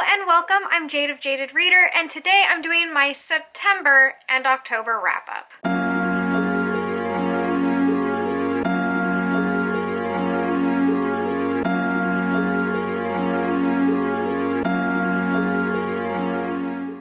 and welcome. I'm Jade of Jaded Reader, and today I'm doing my September and October wrap-up.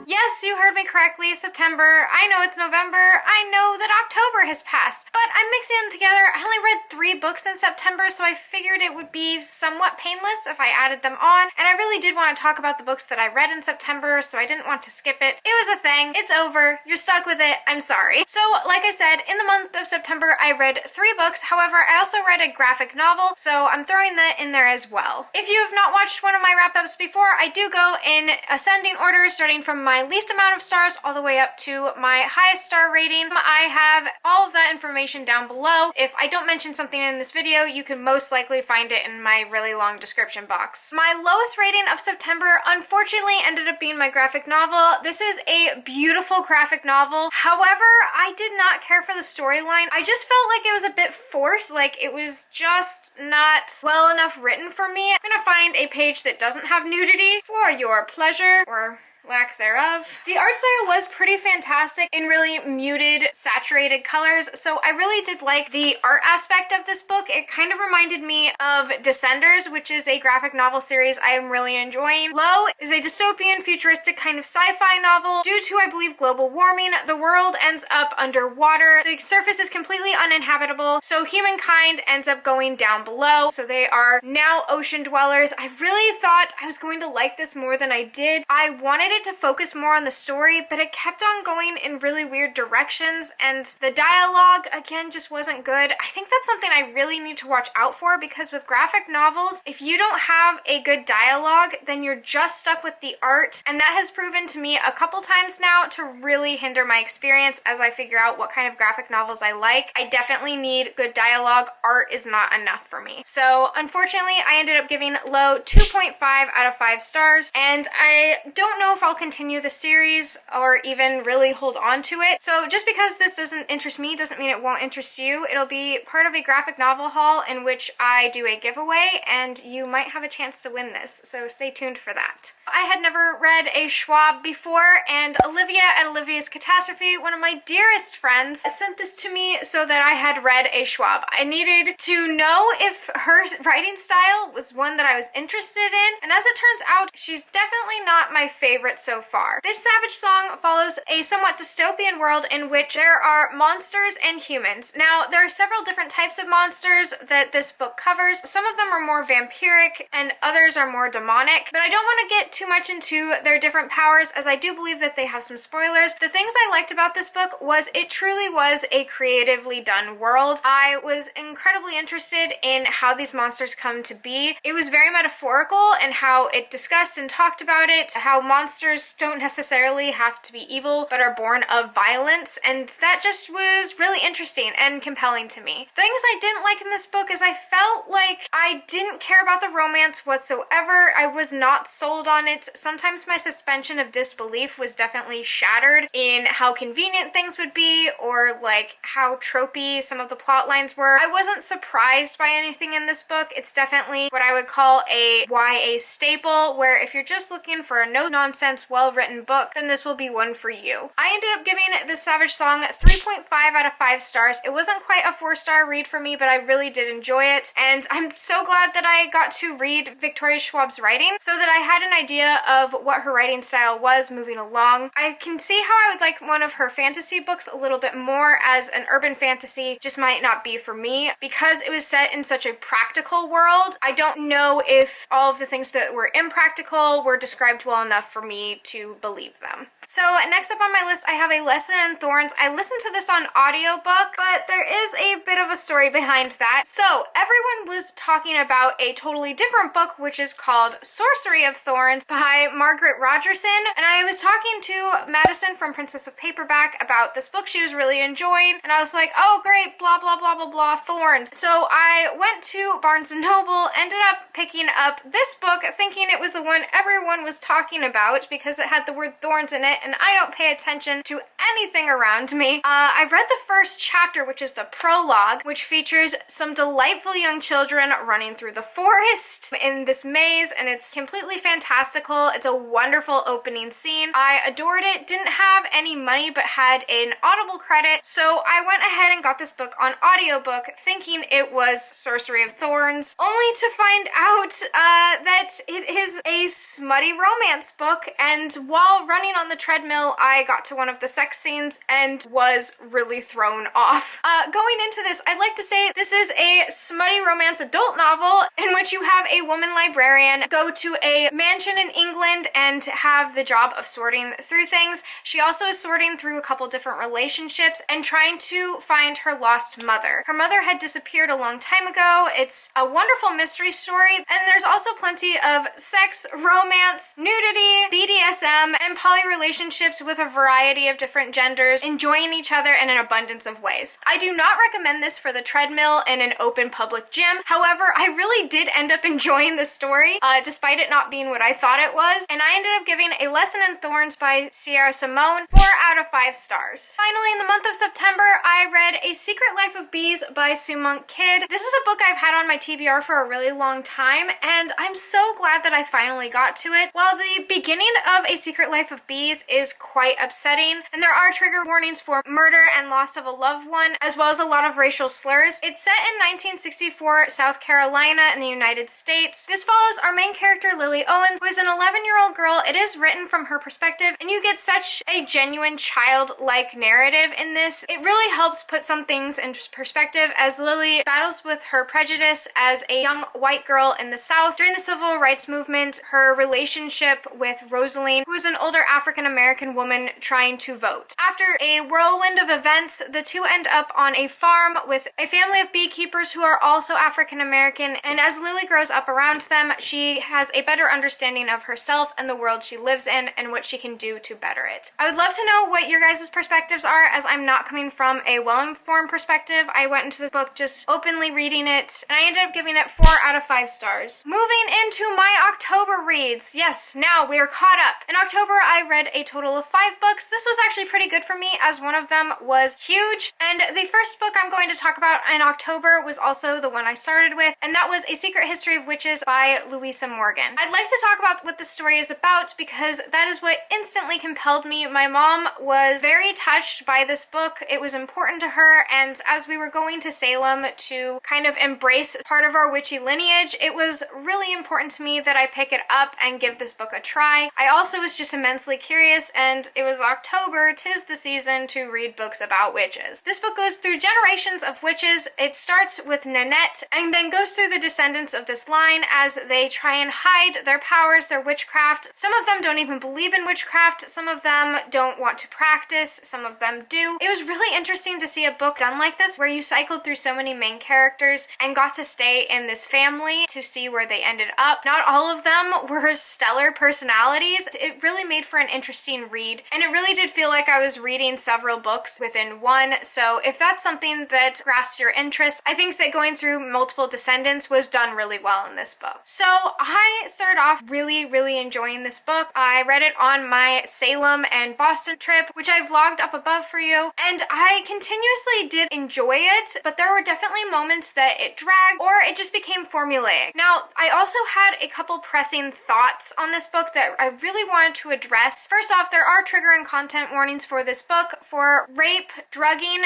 Yes, you heard me correctly, September. I know it's November. I know that October has passed, but I'm mixing them together. I only read 3 books in September, so I figured it would be somewhat painless if I added them on, and I really did want to talk about the books that I read in September, so I didn't want to skip it. It was a thing. It's over. You're stuck with it. I'm sorry. So, like I said, in the month of September, I read 3 books. However, I also read a graphic novel, so I'm throwing that in there as well. If you have not watched one of my wrap-ups before, I do go in ascending order, starting from my least amount of stars all the way up to my highest star rating. I have all of that information down below. If I don't mention something in this video, you can most likely find it in my really long description box. My lowest rating of September, unfortunately, ended up being my graphic novel. This is a beautiful graphic novel. However, I did not care for the storyline. I just felt like it was a bit forced, like it was just not well enough written for me. I'm gonna find a page that doesn't have nudity for your pleasure, or lack thereof. The art style was pretty fantastic in really muted, saturated colors, so I really did like the art aspect of this book. It kind of reminded me of Descenders, which is a graphic novel series I am really enjoying. Low is a dystopian, futuristic kind of sci-fi novel. Due to, I believe, global warming, the world ends up underwater. The surface is completely uninhabitable, so humankind ends up going down below, so they are now ocean dwellers. I really thought I was going to like this more than I did. I wanted it to focus more on the story, but it kept on going in really weird directions, and the dialogue, again, just wasn't good. I think that's something I really need to watch out for, because with graphic novels, if you don't have a good dialogue, then you're just stuck with the art, and that has proven to me a couple times now to really hinder my experience as I figure out what kind of graphic novels I like. I definitely need good dialogue. Art is not enough for me. So, unfortunately, I ended up giving Low 2.5 out of 5 stars, and I don't know if I'll continue the series or even really hold on to it. So just because this doesn't interest me doesn't mean it won't interest you. It'll be part of a graphic novel haul in which I do a giveaway, and you might have a chance to win this, so stay tuned for that. I had never read a Schwab before, and Olivia at Olivia's Catastrophe, one of my dearest friends, sent this to me so that I had read a Schwab. I needed to know if her writing style was one that I was interested in, and as it turns out, she's definitely not my favorite so far. This Savage song follows a somewhat dystopian world in which there are monsters and humans. Now, there are several different types of monsters that this book covers. Some of them are more vampiric and others are more demonic, but I don't want to get too much into their different powers, as I do believe that they have some spoilers. The things I liked about this book was it truly was a creatively done world. I was incredibly interested in how these monsters come to be. It was very metaphorical and how it discussed and talked about it, how monsters don't necessarily have to be evil, but are born of violence, and that just was really interesting and compelling to me. Things I didn't like in this book is I felt like I didn't care about the romance whatsoever. I was not sold on it. Sometimes my suspension of disbelief was definitely shattered in how convenient things would be, or like how tropey some of the plot lines were. I wasn't surprised by anything in this book. It's definitely what I would call a YA staple, where if you're just looking for a no-nonsense, well-written book, then this will be one for you. I ended up giving this Savage song 3.5 out of 5 stars. It wasn't quite a 4-star read for me, but I really did enjoy it, and I'm so glad that I got to read Victoria Schwab's writing so that I had an idea of what her writing style was moving along. I can see how I would like one of her fantasy books a little bit more, as an urban fantasy just might not be for me because it was set in such a practical world. I don't know if all of the things that were impractical were described well enough for me to believe them. So next up on my list, I have A Lesson in Thorns. I listened to this on audiobook, but there is a bit of a story behind that. So everyone was talking about a totally different book, which is called Sorcery of Thorns by Margaret Rogerson, and I was talking to Madison from Princess of Paperback about this book she was really enjoying, and I was like, oh great, blah blah blah blah blah, Thorns. So I went to Barnes & Noble, ended up picking up this book thinking it was the one everyone was talking about, out because it had the word thorns in it, and I don't pay attention to anything around me. I read the first chapter, which is the prologue, which features some delightful young children running through the forest in this maze, and it's completely fantastical. It's a wonderful opening scene. I adored it. Didn't have any money, but had an Audible credit, so I went ahead and got this book on audiobook, thinking it was Sorcery of Thorns, only to find out that it is a smutty romance book, and while running on the treadmill, I got to one of the sex scenes and was really thrown off. Going into this, I'd like to say this is a smutty romance adult novel in which you have a woman librarian go to a mansion in England and have the job of sorting through things. She also is sorting through a couple different relationships and trying to find her lost mother. Her mother had disappeared a long time ago. It's a wonderful mystery story, and there's also plenty of sex, romance, nudity, BDSM, and poly relationships with a variety of different genders enjoying each other in an abundance of ways. I do not recommend this for the treadmill in an open public gym. However, I really did end up enjoying the story, despite it not being what I thought it was, and I ended up giving A Lesson in Thorns by Sierra Simone 4 out of 5 stars. Finally, in the month of September, I read A Secret Life of Bees by Sue Monk Kidd. This is a book I've had on my TBR for a really long time, and I'm so glad that I finally got to it. While the beginning of A Secret Life of Bees is quite upsetting, and there are trigger warnings for murder and loss of a loved one, as well as a lot of racial slurs, it's set in 1964 South Carolina in the United States. This follows our main character, Lily Owens, who is an 11-year-old girl. It is written from her perspective, and you get such a genuine childlike narrative in this. It really helps put some things into perspective as Lily battles with her prejudice as a young white girl in the South during the civil rights movement, her relationship with Rosaline, who is an older African-American woman trying to vote. After a whirlwind of events, the two end up on a farm with a family of beekeepers who are also African-American, and as Lily grows up around them, she has a better understanding of herself and the world she lives in and what she can do to better it. I would love to know what your guys' perspectives are, as I'm not coming from a well-informed perspective. I went into this book just openly reading it, and I ended up giving it 4 out of 5 stars. Moving into my October reads. Yes, now we are caught up. In October, I read a total of 5 books. This was actually pretty good for me, as one of them was huge, and the first book I'm going to talk about in October was also the one I started with, and that was A Secret History of Witches by Louisa Morgan. I'd like to talk about what the story is about because that is what instantly compelled me. My mom was very touched by this book. It was important to her, and as we were going to Salem to kind of embrace part of our witchy lineage, it was really important to me that I pick it up and give this book a try. I also was just immensely curious, and it was October, 'tis the season to read books about witches. This book goes through generations of witches. It starts with Nanette and then goes through the descendants of this line as they try and hide their powers, their witchcraft. Some of them don't even believe in witchcraft. Some of them don't want to practice. Some of them do. It was really interesting to see a book done like this where you cycled through so many main characters and got to stay in this family to see where they ended up. Not all of them were stellar personalities. It really made for an interesting read, and it really did feel like I was reading several books within one. So if that's something that grasps your interest, I think that going through multiple descendants was done really well in this book. So I started off really enjoying this book. I read it on my Salem and Boston trip, which I vlogged up above for you, and I continuously did enjoy it, but there were definitely moments that it dragged or it just became formulaic. Now, I also had a couple pressing thoughts on this book that I really wanted to address. First off, there are trigger and content warnings for this book for rape, drugging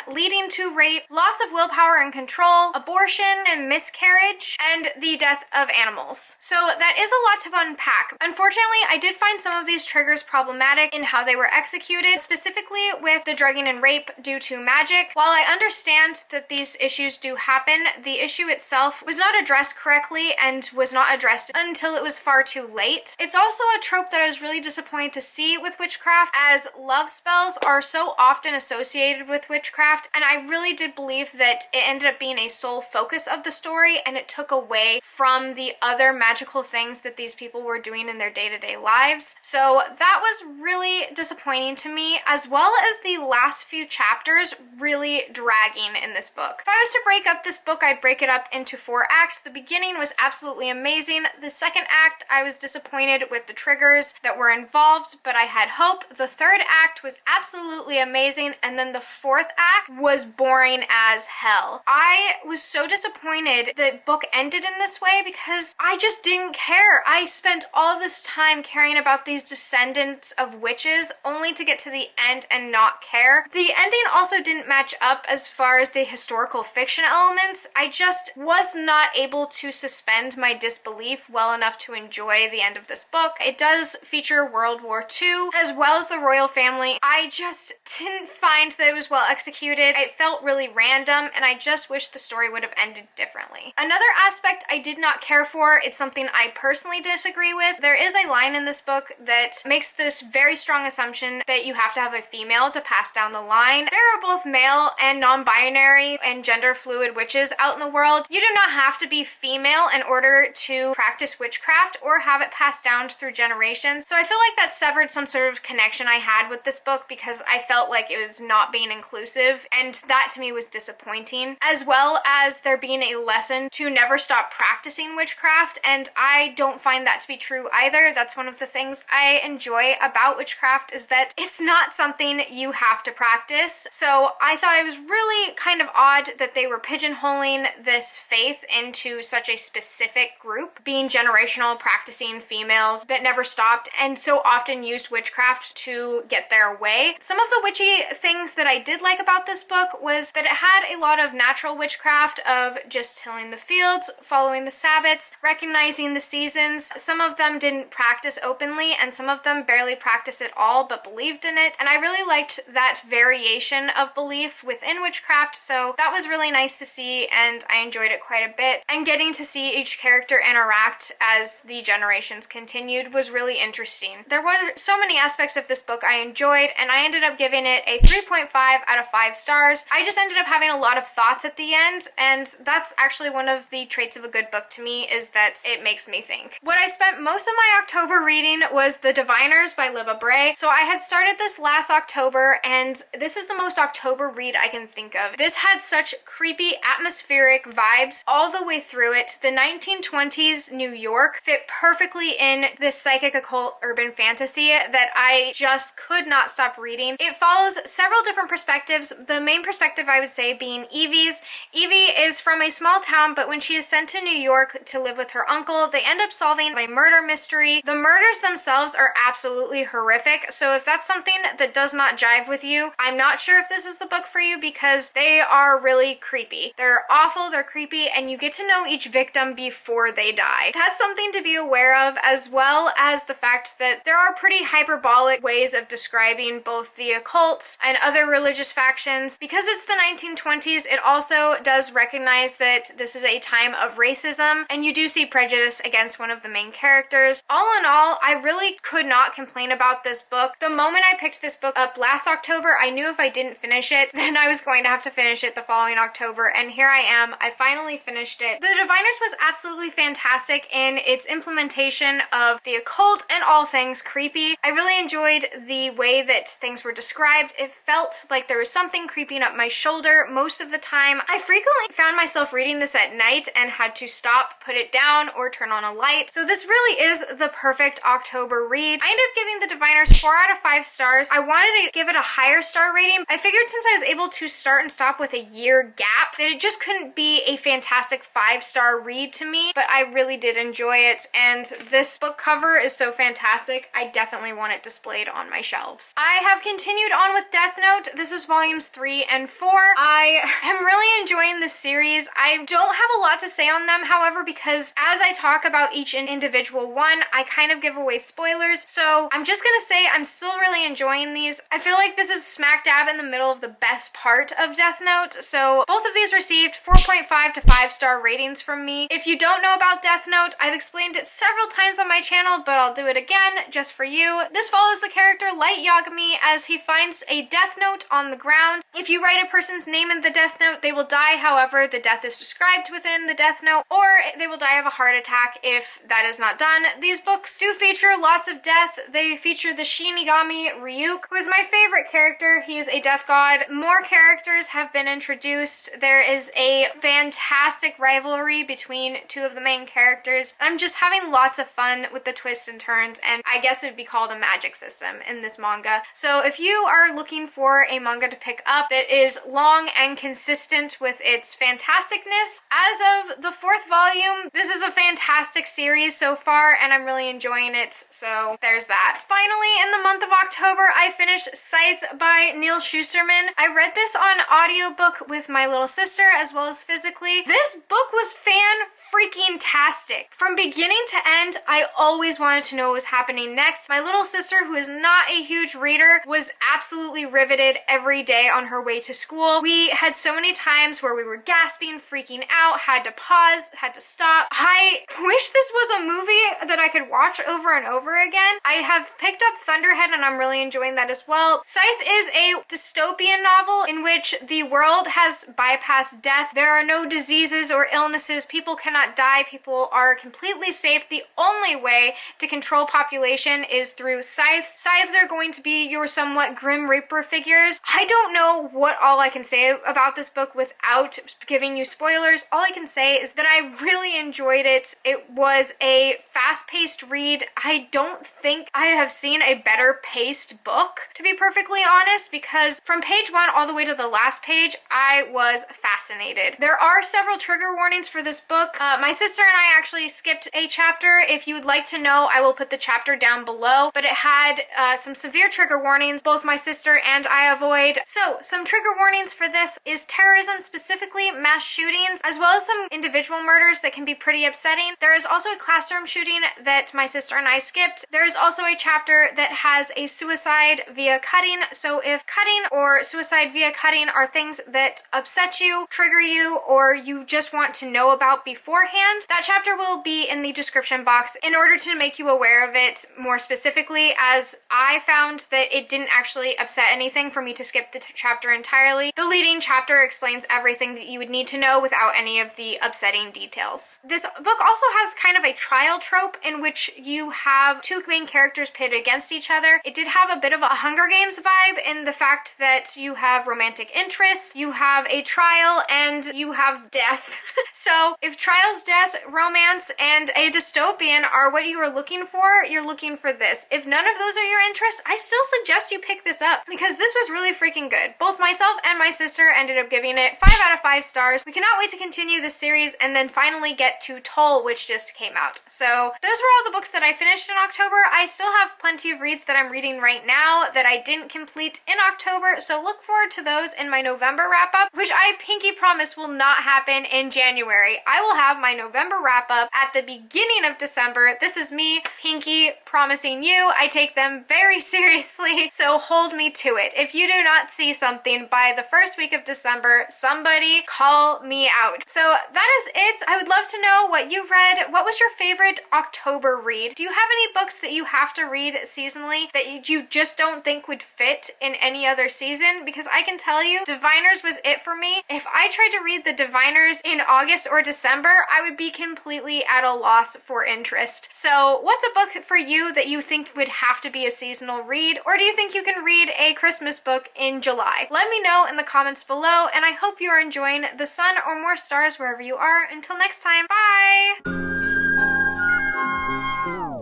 leading to rape, loss of willpower and control, abortion and miscarriage, and the death of animals. So that is a lot to unpack. Unfortunately, I did find some of these triggers problematic in how they were executed, specifically with the drugging and rape due to magic. While I understand that these issues do happen, the issue itself was not addressed correctly and was not addressed until it was far too late. It's also a trope that I was really disappointed to see with witchcraft, as love spells are so often associated with witchcraft, and I really did believe that it ended up being a sole focus of the story, and it took away from the other magical things that these people were doing in their day-to-day lives. So that was really disappointing to me, as well as the last few chapters really dragging in this book. If I was to break up this book, I'd break it up into 4 acts. The beginning was absolutely amazing. The second act, I was disappointed with the triggers that were involved, but I had hope. The third act was absolutely amazing, and then the fourth act was boring as hell. I was so disappointed the book ended in this way because I just didn't care. I spent all this time caring about these descendants of witches only to get to the end and not care. The ending also didn't match up as far as the historical fiction elements. I just was not able to suspend my disbelief well enough to enjoy the end of this book. It does feature World War II as well as the royal family. I just didn't find that it was well executed. It felt really random, and I just wish the story would have ended differently. Another aspect I did not care for, it's something I personally disagree with. There is a line in this book that makes this very strong assumption that you have to have a female to pass down the line. There are both male and non-binary and gender fluid witches out in the world. You do not have to be female in order to practice witchcraft or have it passed down through generations. So I feel like that severed some sort of connection I had with this book because I felt like it was not being inclusive, and that to me was disappointing, as well as there being a lesson to never stop practicing witchcraft, and I don't find that to be true either. That's one of the things I enjoy about witchcraft, is that it's not something you have to practice. So I thought it was really kind of odd that they were pigeonholing this faith into such a specific group, being generational practicing females that never stopped and so often used witchcraft to get their way. Some of the witchy things that I did like about this book was that it had a lot of natural witchcraft of just tilling the fields, following the Sabbats, recognizing the seasons. Some of them didn't practice openly and some of them barely practiced at all but believed in it, and I really liked that variation of belief within witchcraft, so that was really nice to see and I enjoyed it quite a bit. And getting to see each character interact as the generations continued was really interesting. There were so many aspects of this book I enjoyed, and I ended up giving it a 3.5 out of 5 stars. I just ended up having a lot of thoughts at the end, and that's actually one of the traits of a good book to me, is that it makes me think. What I spent most of my October reading was The Diviners by Libba Bray. So I had started this last October, and this is the most October read I can think of. This had such creepy atmospheric vibes all the way through it. The 1920s New York fit perfectly in this psychic occult urban fantasy that I just could not stop reading. It follows several different perspectives. The main perspective I would say being Evie's. Evie is from a small town, but when she is sent to New York to live with her uncle, they end up solving a murder mystery. The murders themselves are absolutely horrific, so if that's something that does not jive with you, I'm not sure if this is the book for you because they are really creepy. They're awful, they're creepy, and you get to know each victim before they die. That's something to be aware of, as well as the fact that there are pretty hyperbolic ways of describing both the occult and other religious factions. Because it's the 1920s, it also does recognize that this is a time of racism, and you do see prejudice against one of the main characters. All in all, I really could not complain about this book. The moment I picked this book up last October, I knew if I didn't finish it, then I was going to have to finish it the following October, and here I am. I finally finished it. The Diviners was absolutely fantastic in its implementation of the occult and all things creepy. I really enjoyed the way that things were described. It felt like there was something creeping up my shoulder most of the time. I frequently found myself reading this at night and had to stop, put it down, or turn on a light. So this really is the perfect October read. I ended up giving The Diviners 4 out of 5 stars. I wanted to give it a higher star rating. I figured since I was able to start and stop with a year gap, that it just couldn't be a fantastic 5-star read to me, but I really did enjoy it, and this book cover is so fantastic. I definitely want it displayed on my shelves. I have continued on with Death Note. This is volumes 3 and 4. I am really enjoying this series. I don't have a lot to say on them, however, because as I talk about each individual one, I kind of give away spoilers, so I'm just gonna say I'm still really enjoying these. I feel like this is smack dab in the middle of the best part of Death Note, so both of these received 4.5 to 5-star ratings from me. If you don't know about Death Note, I've explained it several times on my channel, but I'll do it again just for you. This follows the character Light Yagami as he finds a death note on the ground. If you write a person's name in the death note, they will die. However, the death is described within the death note, or they will die of a heart attack if that is not done. These books do feature lots of death. They feature the Shinigami Ryuk, who is my favorite character. He is a death god. More characters have been introduced. There is a fantastic rivalry between two of the main characters. I'm just having lots of fun with the twists and turns, and I guess it'd be called a magic system in this manga. So if you are looking for a manga to pick up that is long and consistent with its fantasticness, as of the 4th volume, this is a fantastic series so far, and I'm really enjoying it, so there's that. Finally, in the month of October, I finished Scythe by Neil Shusterman. I read this on audiobook with my little sister, as well as physically. This book was fan-freaking-tastic. From beginning to end, I always wanted to know what was happening next. My little sister, who is not a huge reader, was absolutely riveted every day on her way to school. We had so many times where we were gasping, freaking out, had to pause, had to stop. I wish this was a movie that I could watch over and over again. I have picked up Thunderhead and I'm really enjoying that as well. Scythe is a dystopian novel in which the world has bypassed death. There are no diseases or illnesses. People cannot die. People are completely safe. The only way to control population is through scythes. Scythes are going to be your somewhat grim reaper figures. I don't know what all I can say about this book without giving you spoilers. All I can say is that I really enjoyed it. It was a fast-paced read. I don't think I have seen a better paced book, to be perfectly honest, because from page 1 all the way to the last page, I was fascinated. There are several trigger warnings for this book. My sister and I actually skipped a chapter. If you would like to know, I will put the chapter down below, but it had some severe trigger warnings both my sister and I avoid. So some trigger warnings for this is terrorism, specifically mass shootings, as well as some individual murders that can be pretty upsetting. There is also a classroom shooting that my sister and I skipped. There is also a chapter that has a suicide via cutting. So if cutting or suicide via cutting are things that upset you, trigger you, or you just want to know about beforehand, that chapter will be in the description box in order to make you aware of it more specifically, as I found that it didn't actually upset anything for me to skip the chapter entirely. The leading chapter explains everything that you would need to know without any of the upsetting details. This book also has kind of a trial trope in which you have two main characters pitted against each other. It did have a bit of a Hunger Games vibe in the fact that you have romantic interests, you have a trial, and you have death. So if trials, death, romance, and a dystopian are what you are looking for, you're looking for this. If none of those are your interests, I still suggest you pick this up because this was really freaking good. Both myself and my sister ended up giving it 5 out of 5 stars. We cannot wait to continue this series and then finally get to Toll, which just came out. So those were all the books that I finished in October. I still have plenty of reads that I'm reading right now that I didn't complete in October, so look forward to those in my November wrap-up, which I pinky promise will not happen in January. I will have my November wrap-up at the beginning of December. This is me, pinky, promising you. I take them very seriously, so hold me to it. If you do not see something by the first week of December, somebody call me out. So that is it. I would love to know what you read. What was your favorite October read? Do you have any books that you have to read seasonally that you just don't think would fit in any other season? Because I can tell you, Diviners was it for me. If I tried to read the Diviners in August or December, I would be completely at a loss for interest. So what's a book for you that you think would have to be a seasonal read? Or do you think you can read a Christmas book in July? Let me know in the comments below, and I hope you are enjoying the sun or more stars wherever you are. Until next time, bye!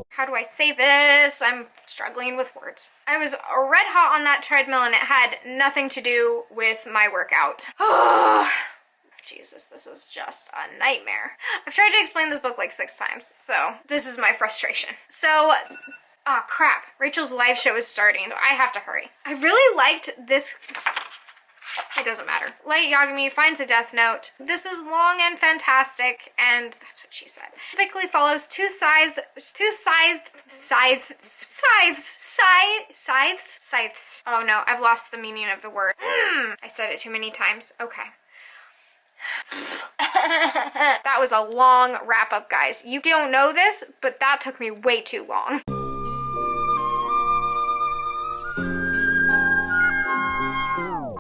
How do I say this? I'm struggling with words. I was red hot on that treadmill and it had nothing to do with my workout. Oh, Jesus, this is just a nightmare. I've tried to explain this book like 6 times, so this is my frustration. So, oh crap, Rachael's live show is starting, so I have to hurry. I really liked this. It doesn't matter. Light Yagami finds a death note. This is long and fantastic, and that's what she said. Typically follows two scythes. Oh no, I've lost the meaning of the word. I said it too many times. Okay. That was a long wrap up, guys. You don't know this, but that took me way too long.